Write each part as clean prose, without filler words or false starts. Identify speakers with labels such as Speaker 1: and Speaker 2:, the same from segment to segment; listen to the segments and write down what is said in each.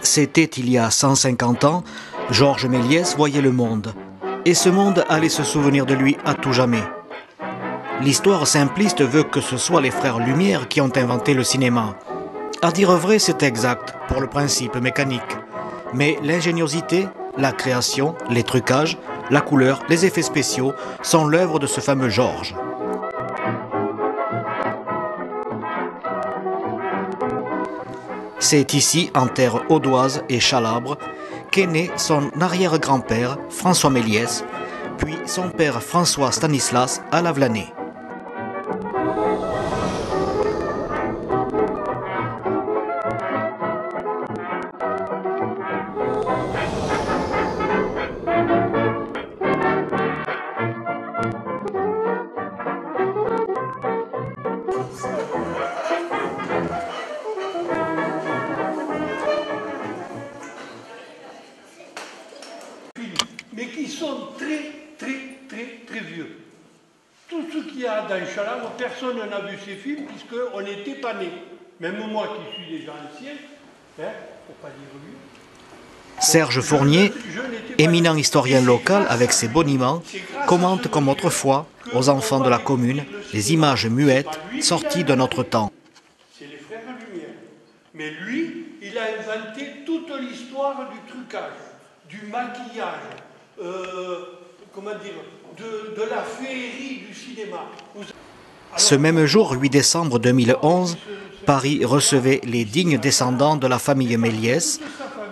Speaker 1: C'était il y a 150 ans, Georges Méliès voyait le monde. Et ce monde allait se souvenir de lui à tout jamais. L'histoire simpliste veut que ce soit les frères Lumière qui ont inventé le cinéma. À dire vrai, c'est exact, pour le principe mécanique. Mais l'ingéniosité, la création, les trucages, la couleur, les effets spéciaux sont l'œuvre de ce fameux Georges. C'est ici, en terre audoise et chalabre, qu'est né son arrière-grand-père, François Méliès, puis son père François Stanislas à Lavelanet.
Speaker 2: Mais qui sont très vieux. Tout ce qu'il y a dans Chalabre, personne n'a vu ces films puisqu'on n'était pas nés. Même moi qui suis déjà ancien, pour pas dire lui.
Speaker 1: Serge Fournier, éminent historien local avec ses boniments, commente comme autrefois, aux enfants de la commune, les images muettes sorties de notre temps.
Speaker 2: C'est les frères Lumière. Mais lui, il a inventé toute l'histoire du trucage, du maquillage, comment dire, de la féerie du cinéma.
Speaker 1: Ce même jour, 8 décembre 2011, Paris recevait les dignes descendants de la famille Méliès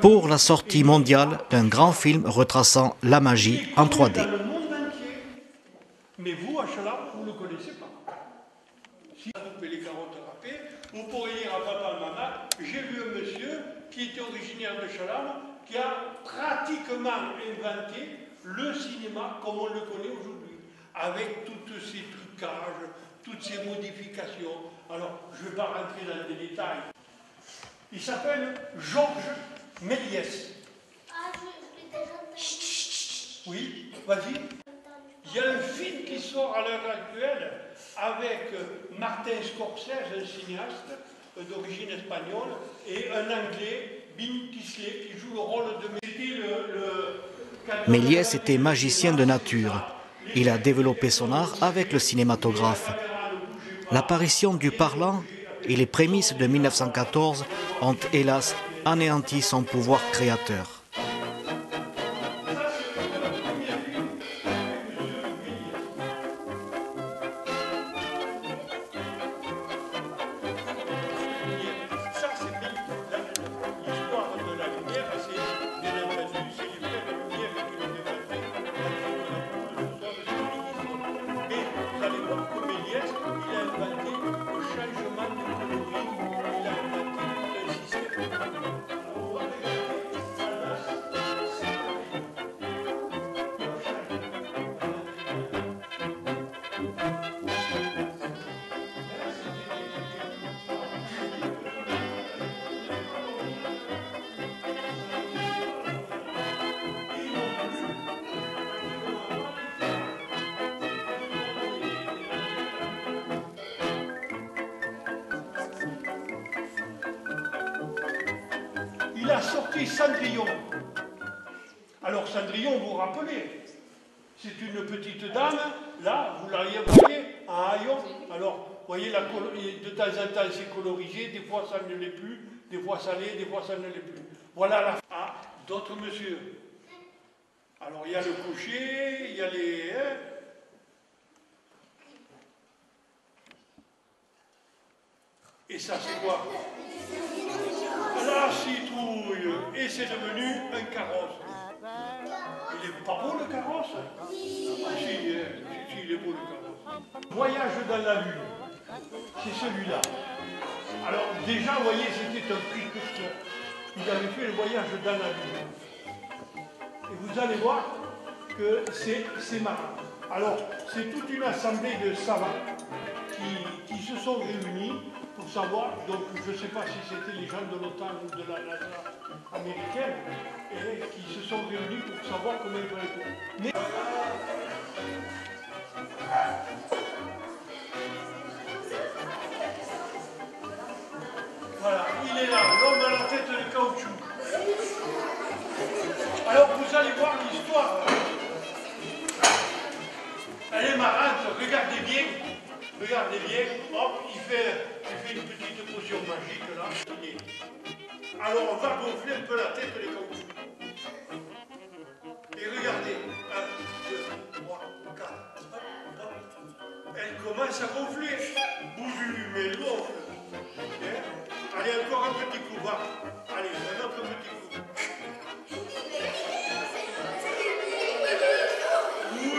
Speaker 1: pour la sortie mondiale d'un grand film retraçant la magie en 3D.
Speaker 2: Dans le monde entier. Mais vous, à Chalabre, vous ne le connaissez pas. Si vous coupez les carottes râpées, vous pourrez dire à Papa Maman, j'ai vu un monsieur qui était originaire de Chalabre, qui a pratiquement inventé le cinéma comme on le connaît aujourd'hui, avec tous ces trucages, toutes ces modifications. Alors, je ne vais pas rentrer dans les détails. Il s'appelle Georges Méliès. Oui, vas-y. Il y a un film qui sort à l'heure actuelle avec Martin Scorsese, un cinéaste d'origine espagnole, et un Anglais, Bin Kisley, qui joue le rôle de...
Speaker 1: Méliès était magicien de nature. Il a développé son art avec le cinématographe. L'apparition du parlant et les prémices de 1914 ont hélas anéanti son pouvoir créateur.
Speaker 2: Il a sorti Cendrillon. Alors Cendrillon, vous vous rappelez, c'est une petite dame, là, vous l'auriez voyé, à Haillon. Alors, vous voyez, de temps en temps, c'est colorisé, des fois ça ne l'est plus, des fois ça l'est, des fois ça ne l'est plus. Voilà la ah, d'autres messieurs. Alors, il y a le cocher, il y a les... Et ça, c'est quoi? La citrouille. Et c'est devenu un carrosse. Il est pas beau le carrosse? Si, il est beau le carrosse. Voyage dans la lune. C'est celui-là. Alors déjà, vous voyez, c'était un précurseur. Il avait fait le voyage dans la lune. Et vous allez voir que c'est marrant. Alors, c'est toute une assemblée de savants qui se sont réunis pour savoir, donc je ne sais pas si c'était les gens de l'OTAN ou de la NASA américaine, et qui se sont réunis pour savoir comment il fallait faire. Mais... Voilà, il est là, l'homme à la tête de caoutchouc. Alors vous allez voir l'histoire. Elle est marrante, regardez bien, hop, il fait une petite potion magique là. Alors on va gonfler un peu la tête des caoutchoucs. Et regardez, 1, 2, 3, 4, hop. Elle commence à gonfler. Bouge, mais gonfle. Allez, encore un petit coup, va. Allez, un autre petit coup. Oui,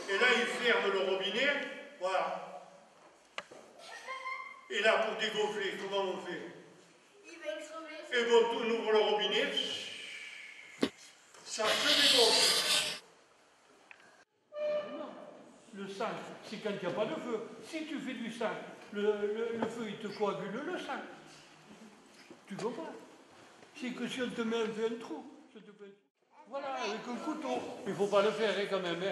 Speaker 2: et là, il ferme le robinet. Voilà. Et là, pour dégonfler, comment on fait? Il va extraver. Et bon, on ouvre le robinet. Ça se dégonfle. Le sang, c'est quand il n'y a pas de feu. Si tu fais du sang, le feu, il te coagule le sang. Tu comprends? C'est que si on te met un trou, ça te fait un trou. Voilà, avec un couteau. Il ne faut pas le faire quand même.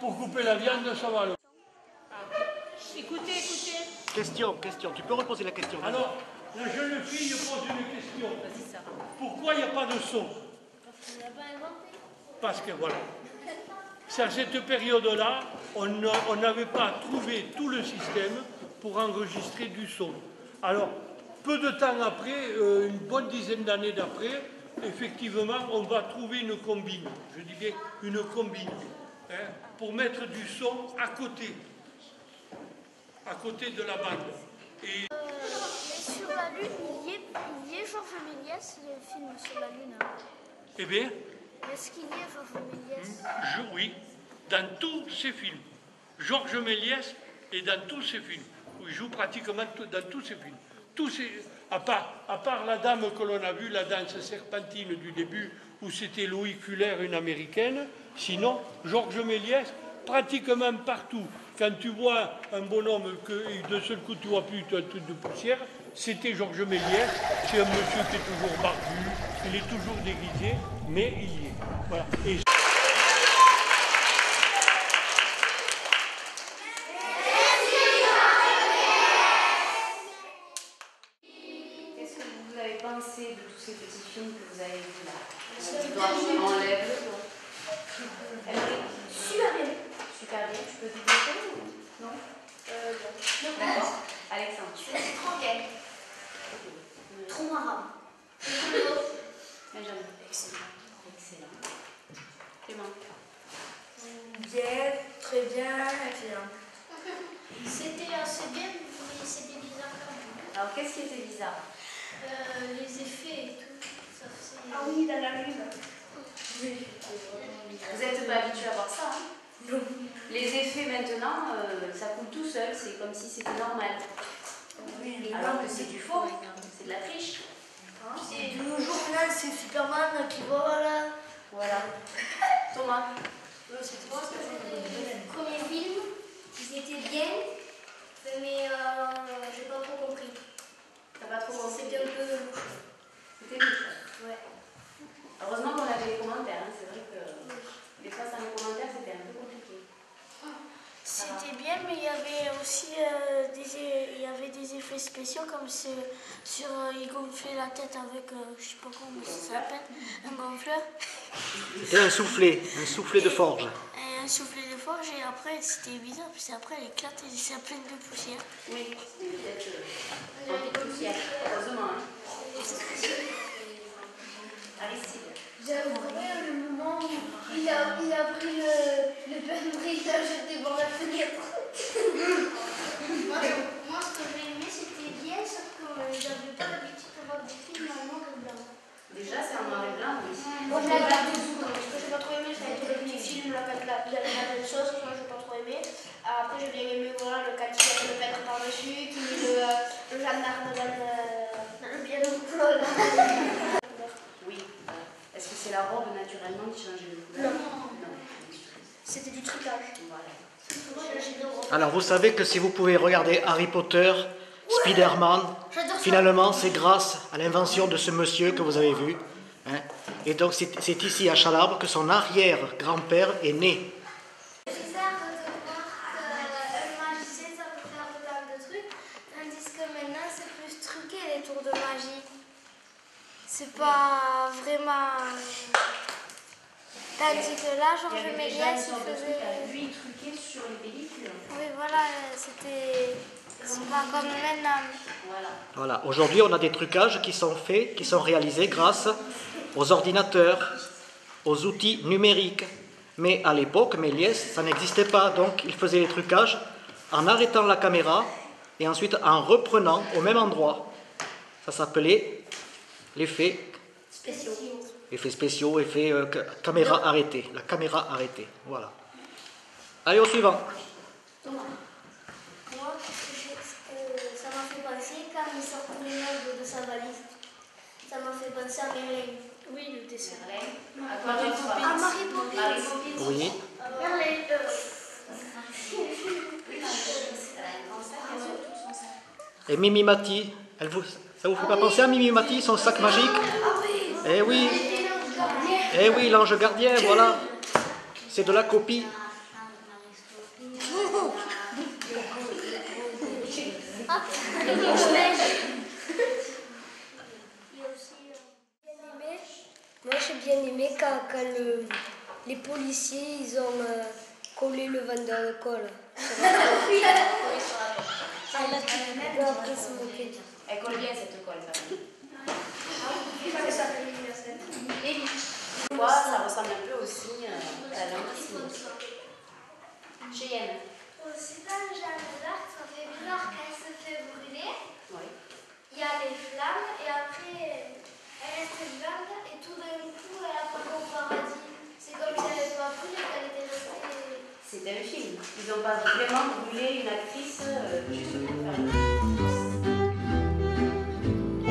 Speaker 2: Pour couper la viande, ça va.
Speaker 3: Écoutez.
Speaker 1: Question. Tu peux reposer la question.
Speaker 2: Alors, la jeune fille pose une question. Pourquoi il n'y a pas de son?
Speaker 3: Parce qu'on n'a pas inventé.
Speaker 2: Parce que voilà. C'est à cette période-là, on n'avait pas trouvé tout le système pour enregistrer du son. Alors, peu de temps après, une bonne dizaine d'années d'après, effectivement, on va trouver une combine. Je dis bien une combine, hein, pour mettre du son à côté de la bande. Et
Speaker 3: sur la Lune, il y est Georges Méliès, le film sur la Lune.
Speaker 2: eh bien,
Speaker 3: Est-ce qu'il y est Georges Méliès?
Speaker 2: oui, dans tous ses films. Georges Méliès est dans tous ses films. Il joue pratiquement dans tous ses films. À part la dame que l'on a vue, la danse serpentine du début, où c'était Louis Fuller, une américaine, sinon, Georges Méliès, pratiquement partout. Quand tu vois un bonhomme que de seul coup tu vois plus un truc de poussière, c'était Georges Méliès. C'est un monsieur qui est toujours barbu, il est toujours déguisé, mais il y est. Voilà. Et
Speaker 4: qu'est-ce que vous avez pensé de tous ces petits films que vous avez vus là? Enlève le ton.
Speaker 3: Super bien.
Speaker 4: Super bien. Tu peux développer ou non?
Speaker 3: Non.
Speaker 4: D'accord. Alexandre.
Speaker 3: C'est trop bien. Trop marrant.
Speaker 4: Benjamin. Excellent. Clément.
Speaker 3: Bien, très bien, excellent. C'était assez bien, mais c'était bizarre quand même.
Speaker 4: Alors qu'est-ce qui était bizarre?
Speaker 3: Les effets et tout. Ça faisait...
Speaker 5: Ah oui, dans la lune.
Speaker 3: Oui.
Speaker 4: Vous n'êtes pas habitué à voir ça, hein?
Speaker 5: Non.
Speaker 4: Les effets maintenant, ça coule tout seul, c'est comme si c'était normal.
Speaker 5: Oui,
Speaker 4: alors que c'est du faux, c'est de la triche.
Speaker 5: Et de nos jours, là, c'est Superman qui voit là.
Speaker 4: Voilà. Thomas.
Speaker 5: C'était
Speaker 3: Moi, le premier film, ils étaient bien, mais j'ai pas trop compris.
Speaker 4: T'as pas trop compris?
Speaker 3: C'était un peu louche.
Speaker 4: C'était louche.
Speaker 3: Ouais.
Speaker 4: Heureusement qu'on avait les commentaires, hein. C'est vrai que des fois sans les commentaires c'était un peu compliqué.
Speaker 3: C'était bien, mais il y avait aussi des effets spéciaux comme il gonflait la tête avec, je sais pas comment ça s'appelle, un gonfleur.
Speaker 1: Et un soufflet de forge.
Speaker 3: Et un soufflet de forge, et après c'était bizarre, parce qu'après elle éclate et c'est plein de poussière.
Speaker 4: Oui, c'est peut-être un peu poussière, heureusement. Hein. Aristide.
Speaker 5: J'ai adoré le moment où il a pris le peintre, il l'a jeté par la fenêtre.
Speaker 3: Moi, ce que j'ai aimé, c'était bien, sauf que j'avais pas l'habitude de voir des films en noir et blanc.
Speaker 4: Déjà, c'est en noir et blanc, oui.
Speaker 3: Moi, j'ai pas tout. Ce que j'ai pas trop aimé, c'était le petit film, la même chose, que moi, j'ai pas trop aimé. Après, j'ai bien aimé, voilà, quand il y avait le peintre par-dessus, qui met le gendarme dans le piano.
Speaker 4: Oui. Est-ce que c'est c'est la robe naturellement qui changeait de couleur?
Speaker 5: Non. C'était du trucage.
Speaker 4: Voilà.
Speaker 1: Alors vous savez que si vous pouvez regarder Harry Potter, Spider-Man,
Speaker 5: J'adore ça.
Speaker 1: finalement c'est grâce à l'invention de ce monsieur que vous avez vu. Hein. Et donc c'est ici à Chalabre que son arrière-grand-père est né.
Speaker 5: C'est bizarre de voir qu'un magicien ça peut faire plein de trucs, tandis que maintenant c'est plus truqué les tours de magie. C'est pas vraiment. Tandis que là,
Speaker 4: Il y
Speaker 5: Georges
Speaker 4: avait
Speaker 5: Méliès,
Speaker 4: déjà une
Speaker 5: il
Speaker 4: sorte de truc
Speaker 5: faisait.
Speaker 4: à lui truqué sur les pellicules.
Speaker 5: Oui, voilà, c'était. C'est pas comme maintenant.
Speaker 4: Voilà.
Speaker 1: Voilà. Aujourd'hui on a des trucages qui sont faits, qui sont réalisés grâce aux ordinateurs, aux outils numériques. Mais à l'époque, Méliès, ça n'existait pas. Donc il faisait les trucages en arrêtant la caméra et ensuite en reprenant au même endroit. Ça s'appelait l'effet
Speaker 5: Spéciaux.
Speaker 1: effets spéciaux, effet caméra arrêtée. La caméra arrêtée. Voilà. Allez au suivant.
Speaker 5: Moi, ça m'a fait penser quand il sortait les meubles de sa valise. Ça m'a fait penser à Merlin.
Speaker 3: Oui, le dessin.
Speaker 4: À quoi tu
Speaker 5: À Marie Poppins.
Speaker 4: Marie Poppins.
Speaker 1: Oui.
Speaker 5: Merlin.
Speaker 1: Et Mimi Mati, ça vous fait pas penser à Mimi Mati, son sac magique? Eh oui. Eh oui, l'ange gardien, voilà. C'est de la copie.
Speaker 6: Moi j'ai bien aimé quand les policiers ils ont collé le vendeur de colle. Après se moquer.
Speaker 4: Elle colle bien cette colle, ça. Moi, ça ressemble un peu aussi à la langue. Cheyenne.
Speaker 5: C'est dans Jeanne d'Arc, ça fait bizarre quand elle se fait brûler.
Speaker 4: Oui.
Speaker 5: Il y a les flammes et après elle reste vivante et tout d'un coup elle apparaît au paradis. C'est comme si elle n'avait pas brûlé, qu'elle était restée.
Speaker 4: C'était un film. Ils n'ont pas vraiment brûlé une actrice juste pour faire une.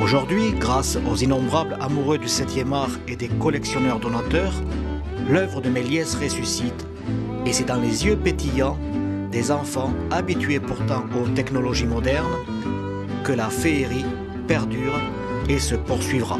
Speaker 1: Aujourd'hui, grâce aux innombrables amoureux du 7e art et des collectionneurs donateurs, l'œuvre de Méliès ressuscite et c'est dans les yeux pétillants des enfants habitués pourtant aux technologies modernes que la féerie perdure et se poursuivra.